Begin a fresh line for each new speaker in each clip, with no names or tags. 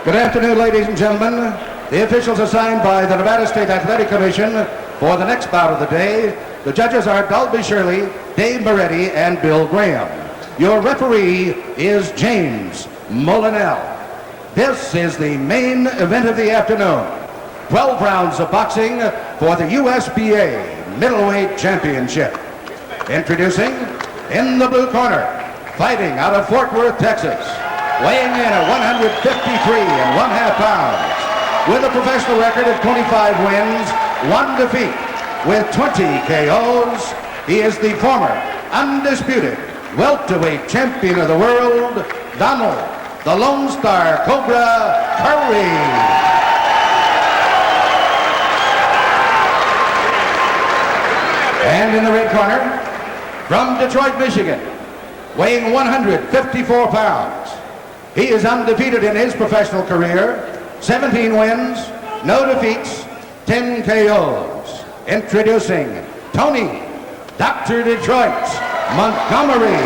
Good afternoon, ladies and gentlemen. The officials assigned by the Nevada State Athletic Commission for the next bout of the day. The judges are Dolby Shirley, Dave Moretti, and Bill Graham. Your referee is James Molinell. This is the main event of the afternoon. 12 rounds of boxing for the USBA Middleweight Championship. Introducing, in the blue corner, fighting out of Fort Worth, Texas, weighing in at 153.5 pounds, with a professional record of 25 wins, 1 defeat, with 20 KOs. He is the former undisputed welterweight champion of the world, Donald the Lone Star Cobra Curry. And in the red corner, from Detroit, Michigan, weighing 154 pounds, he is undefeated in his professional career, 17 wins, no defeats, 10 KOs. Introducing Tony, Dr. Detroit, Montgomery.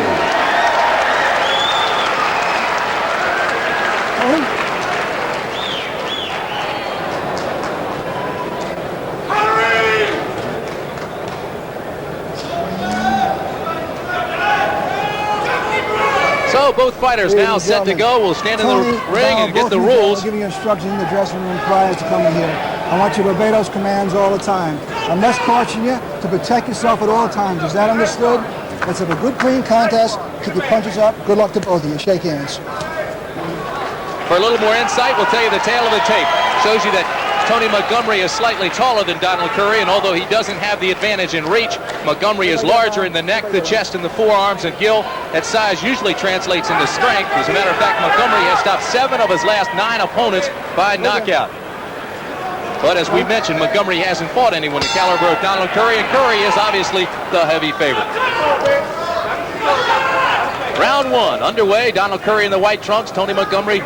So both fighters now set to go. We'll stand in the ring and get the rules.
I'll give you instructions in the dressing room prior to coming here. I want you to obey those commands all the time. I must caution you to protect yourself at all times. Is that understood? Let's have a good, clean contest. Keep your punches up. Good luck to both of you. Shake hands.
For a little more insight, we'll tell you the tale of the tape. Shows you that Tony Montgomery is slightly taller than Donald Curry, and although he doesn't have the advantage in reach, Montgomery is larger in the neck, the chest, and the forearms, and Gil, that size usually translates into strength. As a matter of fact, Montgomery has stopped 7 of his last 9 opponents by knockout. But as we mentioned, Montgomery hasn't fought anyone the caliber of Donald Curry, and Curry is obviously the heavy favorite. Round 1 underway. Donald Curry in the white trunks, Tony Montgomery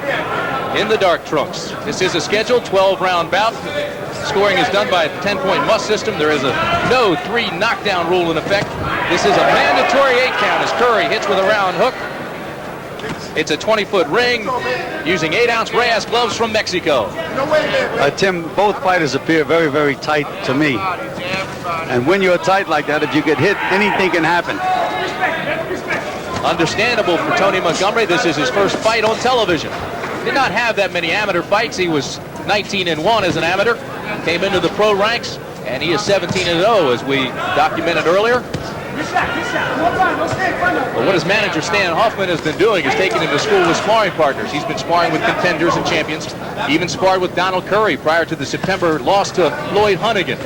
in the dark trunks. This is a scheduled 12-round bout. Scoring is done by a 10-point must system. There is a no 3 knockdown rule in effect. This is a mandatory 8 count as Curry hits with a round hook. It's a 20-foot ring using 8-ounce Reyes gloves from Mexico.
Tim, both fighters appear very, very tight to me. And when you're tight like that, if you get hit, anything can happen.
Understandable for Tony Montgomery. This is his first fight on television. Did not have that many amateur fights. He was 19-1 as an amateur. Came into the pro ranks, and he is 17-0 as we documented earlier. But what his manager Stan Hoffman has been doing is taking him to school with sparring partners. He's been sparring with contenders and champions. He even sparred with Donald Curry prior to the September loss to Lloyd Hunnigan.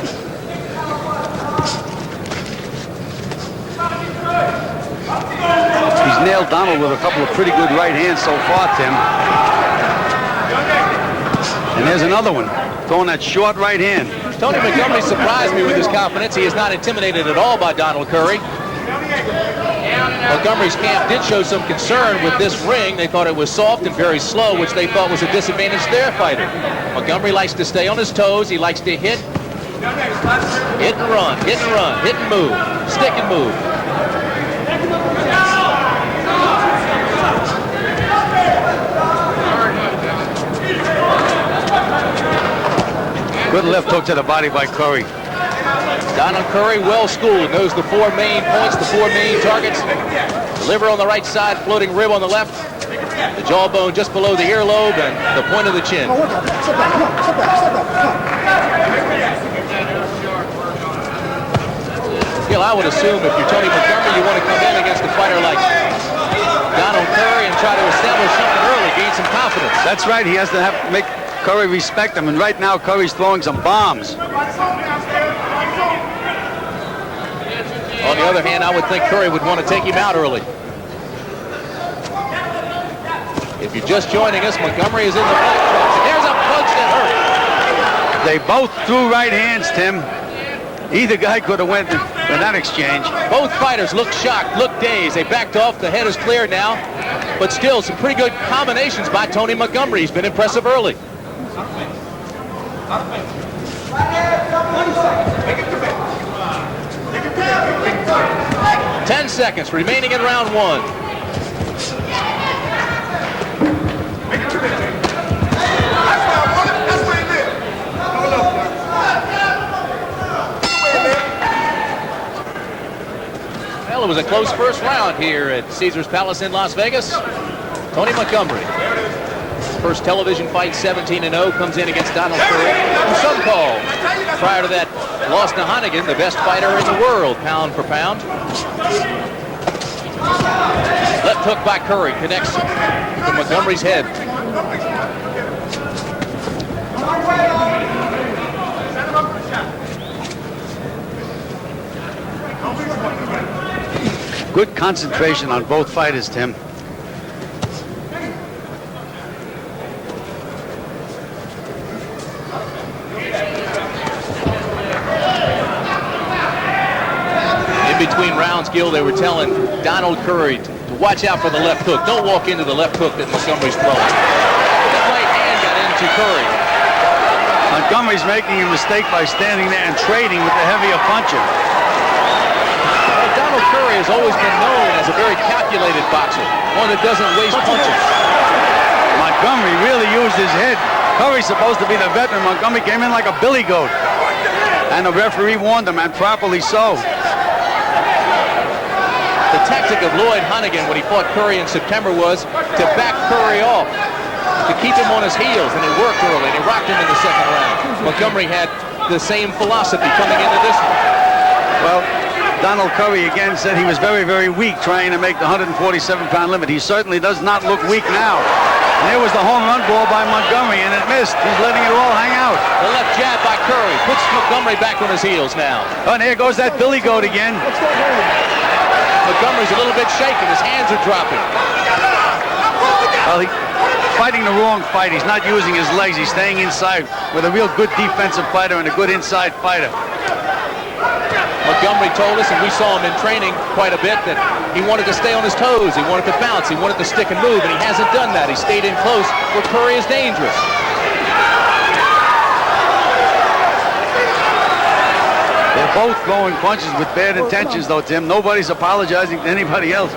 He's nailed Donald with a couple of pretty good right hands so far, Tim. And there's another one, throwing that short right hand.
Tony Montgomery surprised me with his confidence. He is not intimidated at all by Donald Curry. Montgomery's camp did show some concern with this ring. They thought it was soft and very slow, which they thought was a disadvantage to their fighter. Montgomery likes to stay on his toes. He likes to hit and run, hit and run, hit and move, stick and move.
Good left hook to the body by Curry.
Donald Curry, well schooled, knows the 4 main points, the 4 main targets. The liver on the right side, floating rib on the left, the jawbone just below the earlobe, and the point of the chin. Gil, I would assume if you're Tony Montgomery, you want to come in against a fighter like Donald Curry and try to establish something early, gain some confidence.
That's right. He has to make Curry respect him, and right now Curry's throwing some bombs.
On the other hand, I would think Curry would want to take him out early. If you're just joining us, Montgomery is in the black trunks. There's a punch that hurt.
They both threw right hands, Tim. Either guy could have went in that exchange.
Both fighters look shocked, look dazed. They backed off. The head is cleared now. But still, some pretty good combinations by Tony Montgomery. He's been impressive early. 10 seconds remaining in round 1. close first round here at Caesars Palace in Las Vegas. Tony Montgomery, first television fight, 17-0, comes in against Donald Curry. Some call. Prior to that, lost to Hannigan, the best fighter in the world, pound for pound. Left hook by Curry connects to Montgomery's head.
Good concentration on both fighters, Tim.
In between rounds, Gil, they were telling Donald Curry to watch out for the left hook. Don't walk into the left hook that Montgomery's throwing. The right hand got into Curry.
Montgomery's making a mistake by standing there and trading with the heavier puncher.
Donald Curry has always been known as a very calculated boxer, one that doesn't waste punches.
Montgomery really used his head. Curry's supposed to be the veteran. Montgomery came in like a billy goat. And the referee warned him, and properly so.
The tactic of Lloyd Hannigan when he fought Curry in September was to back Curry off, to keep him on his heels, and it worked early, and he rocked him in the second round. Montgomery had the same philosophy coming into this one.
Well, Donald Curry again said he was very, very weak trying to make the 147-pound limit. He certainly does not look weak now. And there was the home run ball by Montgomery, and it missed. He's letting it all hang out.
The left jab by Curry puts Montgomery back on his heels now.
Oh, and here goes that billy goat again.
Montgomery's a little bit shaken. His hands are dropping.
Well, he's fighting the wrong fight. He's not using his legs. He's staying inside with a real good defensive fighter and a good inside fighter.
Montgomery told us, and we saw him in training quite a bit, that he wanted to stay on his toes. He wanted to bounce. He wanted to stick and move, and he hasn't done that. He stayed in close where Curry is dangerous.
They're both throwing punches with bad intentions, though, Tim. Nobody's apologizing to anybody else.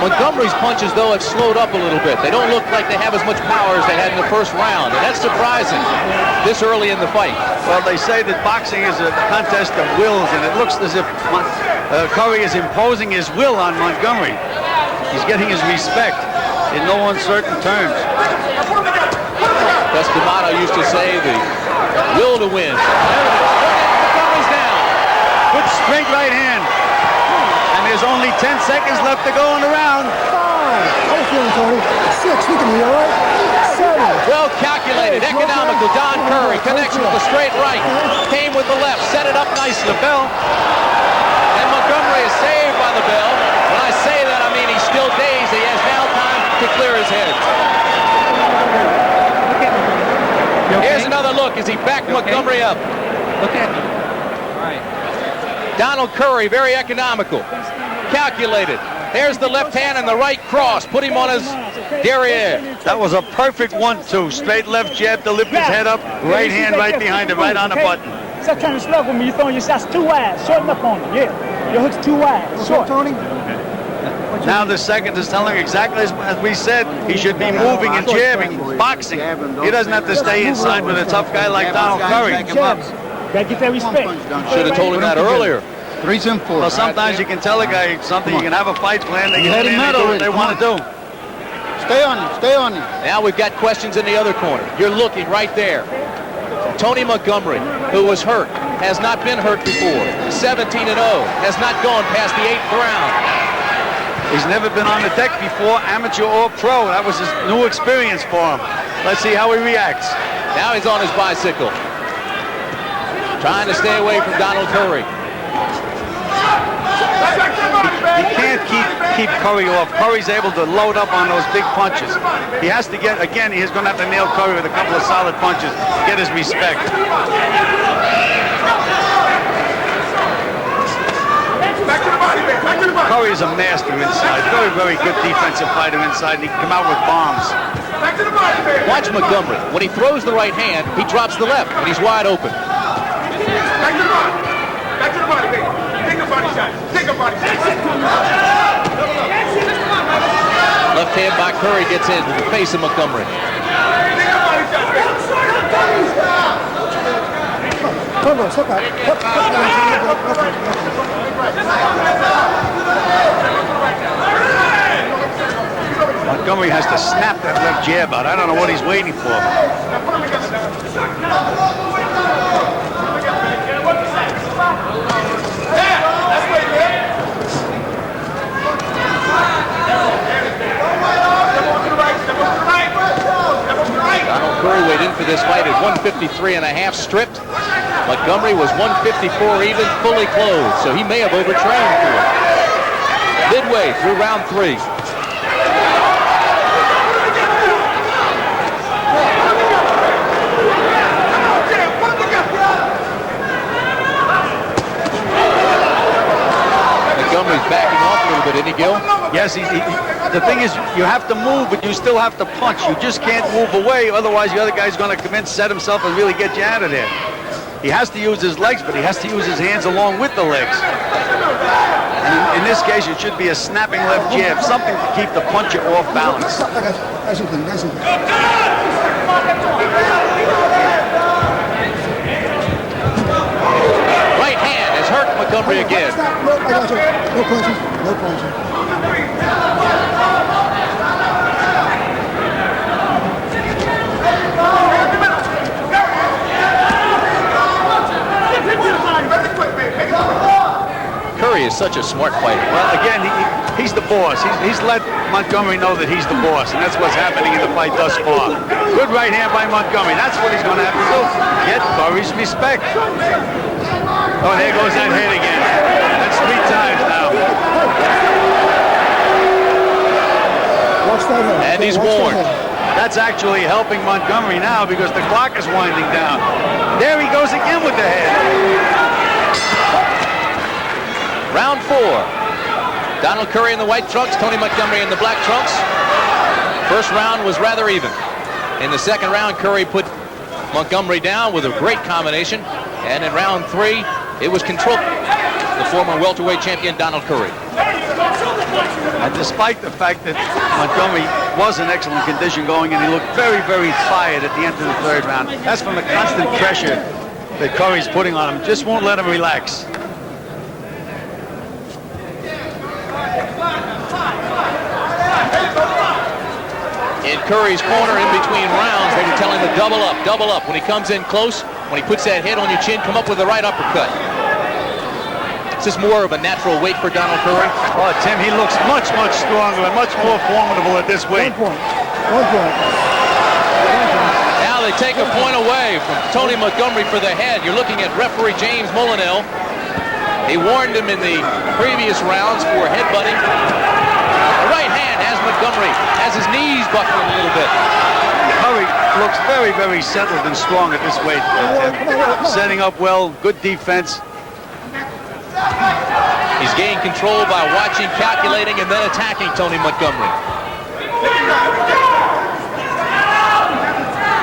Montgomery's punches, though, have slowed up a little bit. They don't look like they have as much power as they had in the first round, and that's surprising this early in the fight.
Well, they say that boxing is a contest of wills, and it looks as if Curry is imposing his will on Montgomery. He's getting his respect in no uncertain terms.
D'Amato used to say the will to win. Montgomery's down.
Good straight right hand. And there's only 10 seconds left to go in the round.
5. How you feeling, Tony? 6. Look at me, all right? 7.
Well calculated, economical. Don Curry connects with the straight right. Came with the left, set it up nicely.
The bell.
And Montgomery is saved by the bell. When I say that, I mean he's still dazed. He has now time to clear his head. Here's another look as he backed Montgomery up.
Look at me. All right.
Donald Curry, very economical, calculated. There's the left hand and the right cross. Put him on his derriere.
That was a perfect 1-2. Straight left jab to lift his head up. Right hand right behind him, right on the button.
Stop trying to slug with me. You're throwing your shots too wide. Shorten up on him. Yeah. Your hook's too wide. Short.
Tony?
Now the second is telling exactly as we said. He should be moving and jabbing, boxing. He doesn't have to stay inside with a tough guy like Donald Curry.
Jabs. Gotta get that respect.
Should have told him that earlier.
3s and 4s.
Well, sometimes you can tell a guy something. You can have a fight plan. They get in and do what they want to do.
Stay on him. Stay on him.
Now we've got questions in the other corner. You're looking right there. Tony Montgomery, who was hurt, has not been hurt before. 17-0, has not gone past the 8th round.
He's never been on the deck before, amateur or pro. That was his new experience for him. Let's see how he reacts.
Now he's on his bicycle, trying to stay away from Donald Curry.
He can't keep Curry off. Curry's able to load up on those big punches. He has to get, again, he's going to have to nail Curry with a couple of solid punches to get his respect. Curry is a master inside. Very, very good defensive fighter inside, and he can come out with bombs.
Watch Montgomery. When he throws the right hand, he drops the left, and he's wide open.
Back to the body. Back to the body, baby. Take a body shot. Take a body shot.
Left hand by Curry gets into the face of Montgomery.
Take a body shot, baby.
Come on, step out.
Montgomery has to snap that left jab out. I don't know what he's waiting for.
Donald Curry weighed in for this fight at 153.5 stripped. Montgomery was 154 even, fully clothed, so he may have overtrained for it. Midway through round 3. Montgomery's backing off a little bit, isn't he, Gil?
Yes, the thing is, you have to move, but you still have to punch. You just can't move away, otherwise the other guy's going to come in, set himself, and really get you out of there. He has to use his legs, but he has to use his hands along with the legs. And in this case, it should be a snapping left jab, something to keep the puncher off balance.
Right hand has hurt Montgomery again.
No punching. No punching.
Curry is such a smart fighter.
Well, again, he's the boss. He's let Montgomery know that he's the boss, and that's what's happening in the fight thus far. Good right hand by Montgomery. That's what he's going to have to do. Get Curry's respect. Oh, there goes that head again. That's 3 times now.
Watch that head.
And he's warned.
That's actually helping Montgomery now because the clock is winding down. There he goes again with the head.
Round 4. Donald Curry in the white trunks, Tony Montgomery in the black trunks. First round was rather even. In the second round, Curry put Montgomery down with a great combination. And in round 3, it was controlled. The former welterweight champion, Donald Curry.
And despite the fact that Montgomery was in excellent condition going in, he looked very, very tired at the end of the 3rd round. That's from the constant pressure that Curry's putting on him. Just won't let him relax.
In Curry's corner in between rounds, they were telling him to double up, double up. When he comes in close, when he puts that head on your chin, come up with the right uppercut. Is this more of a natural weight for Donald Curry?
Oh, Tim, he looks much, much stronger and much more formidable at this weight.
1 point. 1 point.
Now they take a point away from Tony Montgomery for the head. You're looking at referee James Molinell. He warned him in the previous rounds for headbutting. The right hand has Montgomery, has his knees buckling a little bit.
Curry looks very, very settled and strong at this weight. Setting up well, good defense.
He's gained control by watching, calculating, and then attacking Tony Montgomery.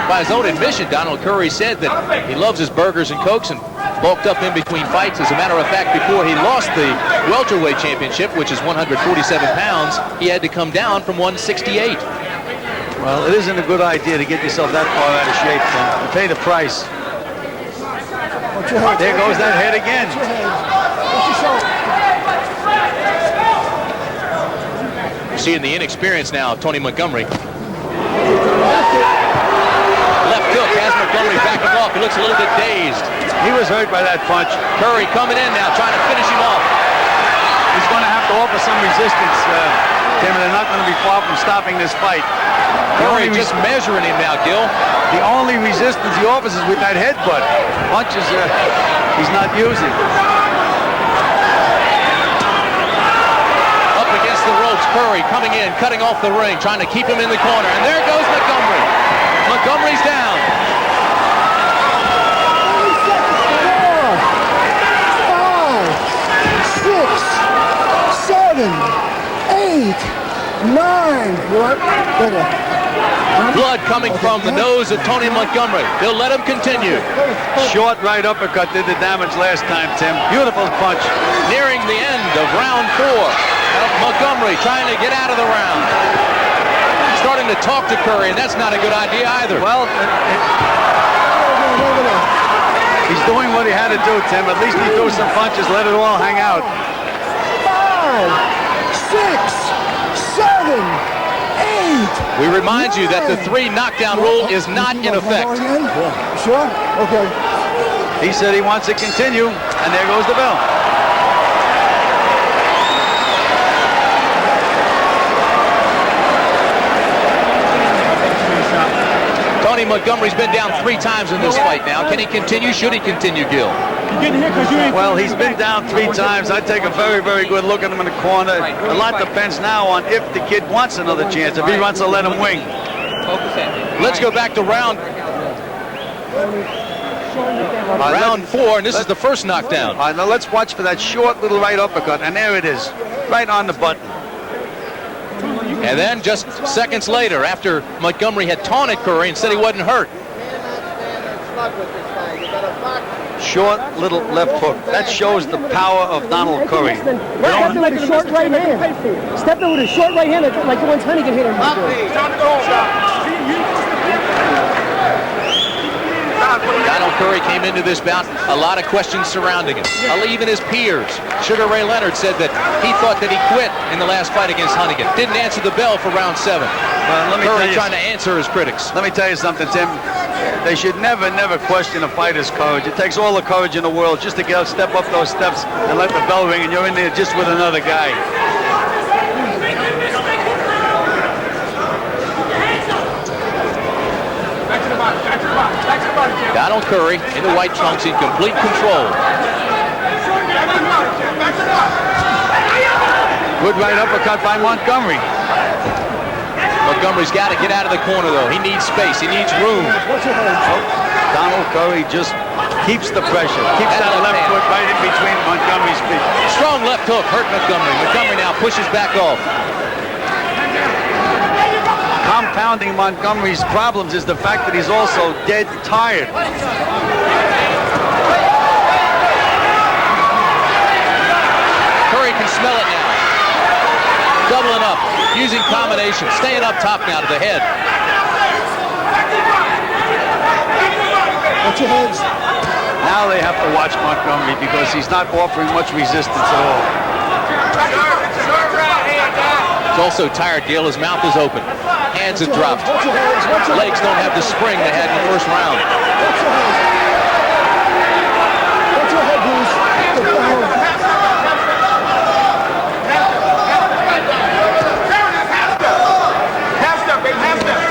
By his own admission, Donald Curry said that he loves his burgers and cokes and bulked up in between fights. As a matter of fact, before he lost the welterweight championship, which is 147 pounds, he had to come down from 168.
Well, it isn't a good idea to get yourself that far out of shape, Tim. You pay the price. There goes that head again.
Seeing the inexperience now of Tony Montgomery. Left hook has Montgomery backing off. He looks a little bit dazed.
He was hurt by that punch.
Curry coming in now, trying to finish him off.
He's going to have to offer some resistance, Tim, and they're not going to be far from stopping this fight.
Curry just measuring him now, Gil.
The only resistance he offers is with that headbutt. Punches he's not using.
The ropes, Curry coming in, cutting off the ring, trying to keep him in the corner. And there goes Montgomery. Montgomery's down.
5, 6, 7, 8, 9.
Blood coming from the nose of Tony Montgomery. They'll let him continue.
Short right uppercut did the damage last time, Tim. Beautiful punch.
Nearing the end of round 4. Montgomery trying to get out of the round. Starting to talk to Curry, and that's not a good idea either.
Well, He's doing what he had to do, Tim. At least he threw some punches, let it all hang out.
5, 6, 7, 8.
We remind you that the 3 knockdown rule is not in effect.
Sure? Okay.
He said he wants to continue, and there goes the bell.
Tony Montgomery's been down 3 times in this fight now. Can he continue? Should he continue, Gil?
Well, he's been down 3 times. I'd take a very, very good look at him in the corner. A lot depends now on if the kid wants another chance, if he wants to let him wing.
Let's go back to round 4, and this is the first knockdown.
All right, now let's watch for that short little right uppercut, and there it is, right on the button.
And then just seconds later, after Montgomery had taunted Curry and said he wasn't hurt.
Short little left hook. That shows the power of Donald Curry.
Step in with a short right hand. Step in with a short right hand like the ones Honey can hit him.
Donald Curry came into this bout, a lot of questions surrounding him. Even his peers. Sugar Ray Leonard said that he thought that he quit in the last fight against Hunnigan. Didn't answer the bell for round 7. Curry trying to answer his critics.
Let me tell you something, Tim. They should never, never question a fighter's courage. It takes all the courage in the world just to get up, step up those steps and let the bell ring, and you're in there just with another guy.
Donald Curry in the white trunks in complete control.
Good right uppercut by Montgomery.
Montgomery's got to get out of the corner, though. He needs space. He needs room.
Donald Curry just keeps the pressure. Keeps that left foot right in between Montgomery's feet.
Strong left hook hurt Montgomery. Montgomery now pushes back off.
Compounding Montgomery's problems is the fact that he's also dead tired.
Curry can smell it now. Doubling up, using combinations, staying up top now to the head.
Watch your heads.
Now they have to watch Montgomery because he's not offering much resistance at all.
He's also tired, Gil. His mouth is open. Hands have dropped. Legs don't have the spring they had in the first round.
Watch your head, Bruce.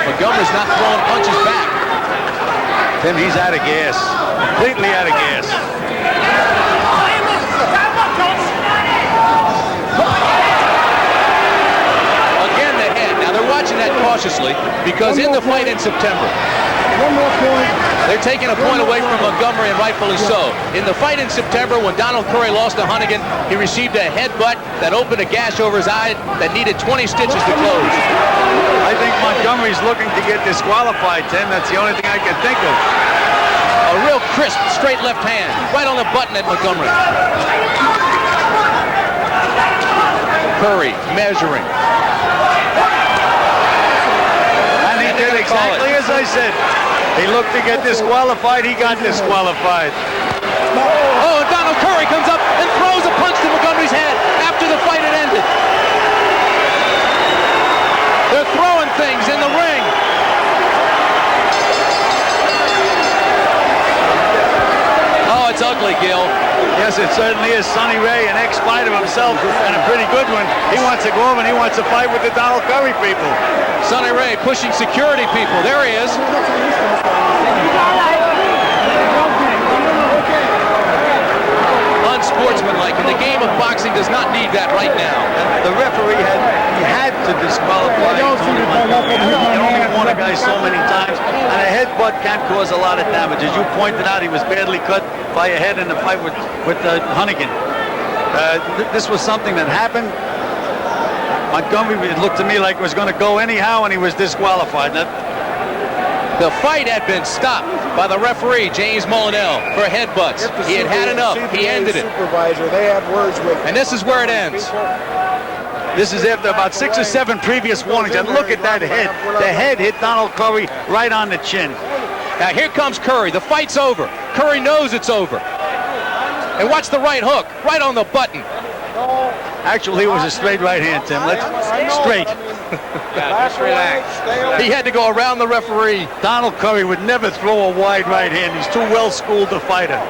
Montgomery's not throwing punches back.
Tim, he's out of gas. Completely out of gas.
Again, the head. Now, they're watching that cautiously because in the fight in September,
One more point.
they're taking a point away from Montgomery, and rightfully so. In the fight in September, when Donald Curry lost to Hunnigan, he received a headbutt that opened a gash over his eye that needed 20 stitches to close.
I think Montgomery's looking to get disqualified, Tim. That's the only thing I can think of.
A real crisp, straight left hand, right on the button at Montgomery. Curry measuring.
And he did exactly as I said. He looked to get disqualified. He got disqualified.
Oh, and Donald Curry comes up and throws a punch to Montgomery's head after the fight had ended. They're throwing things in the ring. Oh, it's ugly, Gil.
Yes, it certainly is. Sonny Ray, an ex-fighter himself, and a pretty good one. He wants to go over and he wants to fight with the Donald Curry people.
Sonny Ray pushing security people. There he is. Unsportsmanlike, and the game of boxing does not need that right now.
The referee had to disqualify Tony Montgomery. You can only warn a guy so many times, and a headbutt can cause a lot of damage. As you pointed out, he was badly cut by a head in the fight with Hunnigan. This was something that happened. Montgomery, it looked to me like it was going to go anyhow, and he was disqualified.
The fight had been stopped by the referee, James Molinell, for headbutts. He had had enough. He ended it.
They had words with
And this is where it ends.
This is after about 6 or 7 previous warnings, and look at that head. The head hit Donald Curry right on the chin.
Now here comes Curry. The fight's over. Curry knows it's over. And watch the right hook, right on the button.
Actually, it was a straight right hand, Tim. Straight.
Just relax. He had to go around the referee.
Donald Curry would never throw a wide right hand. He's too well schooled to fight it.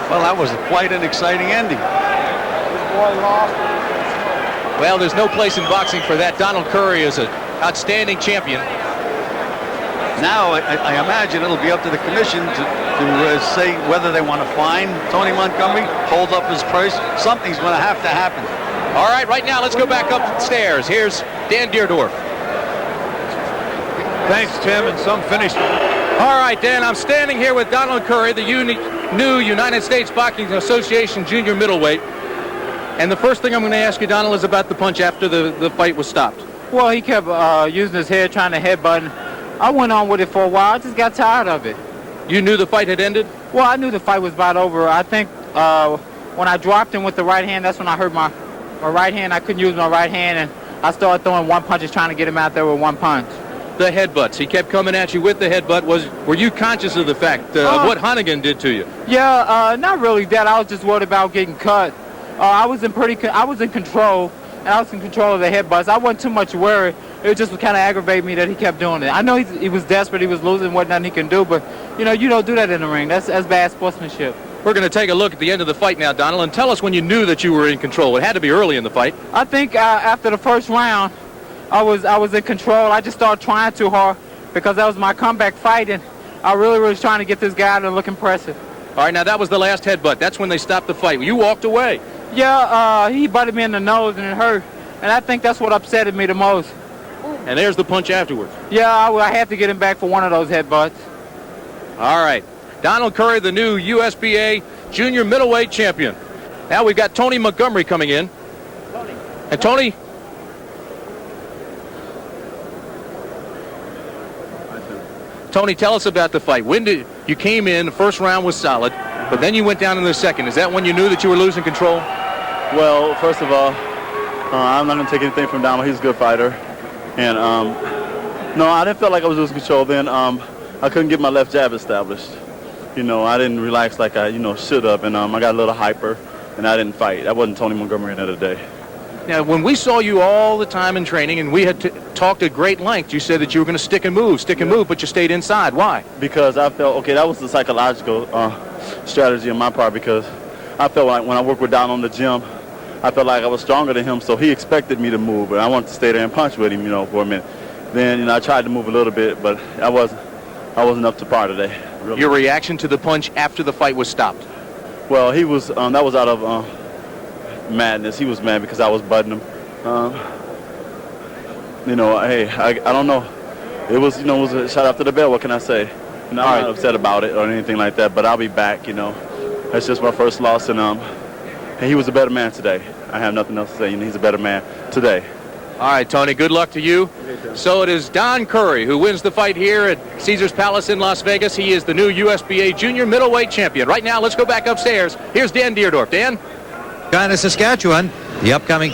Well, that was quite an exciting ending.
Well, there's no place in boxing for that. Donald Curry is an outstanding champion.
Now, I imagine it'll be up to the commission to say whether they want to fine Tony Montgomery, hold up his purse. Something's going to have to happen.
All right now let's go back upstairs. Here's Dan Deerdorf.
Thanks, Tim, and some finish.
All right, Dan, I'm standing here with Donald Curry, the new United States Boxing Association junior middleweight. And the first thing I'm going to ask you, Donald, is about the punch after the fight was stopped.
Well, he kept using his head, trying to headbutt. I went on with it for a while. I just got tired of it.
You knew the fight had ended?
Well, I knew the fight was about over. I think when I dropped him with the right hand, that's when I hurt my right hand. I couldn't use my right hand, and I started throwing one punches, trying to get him out there with one punch.
The headbutts. He kept coming at you with the headbutt. Were you conscious of the fact of what Hunnigan did to you?
Yeah, not really that. I was just worried about getting cut. I was in control, and I was in control of the headbutts. I wasn't too much worried. It just kind of aggravated me that he kept doing it. I know he was desperate. He was losing, wasn't nothing he can do, but you don't do that in the ring. That's bad sportsmanship.
We're going to take a look at the end of the fight now, Donald, and tell us when you knew that you were in control. It had to be early in the fight.
I think after the first round, I was in control. I just started trying too hard because that was my comeback fight, and I really was trying to get this guy to look impressive.
All right, now that was the last headbutt. That's when they stopped the fight. You walked away.
Yeah, he butted me in the nose, and it hurt, and I think that's what upset me the most.
And there's the punch afterwards.
Yeah, I had to get him back for one of those headbutts.
All right. Donald Curry, the new USBA junior middleweight champion. Now we've got Tony Montgomery coming in. And Tony. Tony, tell us about the fight. When did you came in? The first round was solid, but then you went down in the second. Is that when you knew that you were losing control?
Well, first of all, I'm not going to take anything from Donald. He's a good fighter. And, no, I didn't feel like I was losing control then. I couldn't get my left jab established. I didn't relax like I, should have. And I got a little hyper, and I didn't fight. I wasn't Tony Montgomery the other day.
Now, when we saw you all the time in training, and we had talked at great length, you said that you were going to stick and move, but you stayed inside. Why?
Because I felt, okay, that was the psychological strategy on my part, because I felt like when I worked with Donald in the gym, I felt like I was stronger than him, so he expected me to move, but I wanted to stay there and punch with him, for a minute. Then, I tried to move a little bit, but I wasn't up to par today. Really.
Your reaction to the punch after the fight was stopped?
Well, he was, that was out of madness. He was mad because I was butting him. Hey, I don't know. It was, it was a shot after the bell. What can I say? I'm not upset about it or anything like that, but I'll be back, That's just my first loss, and he was a better man today. I have nothing else to say. He's a better man today.
All right, Tony, good luck to you. So it is Don Curry who wins the fight here at Caesars Palace in Las Vegas. He is the new USBA junior middleweight champion. Right now, let's go back upstairs. Here's Dan Deerdorf. Dan?
China, Saskatchewan, the upcoming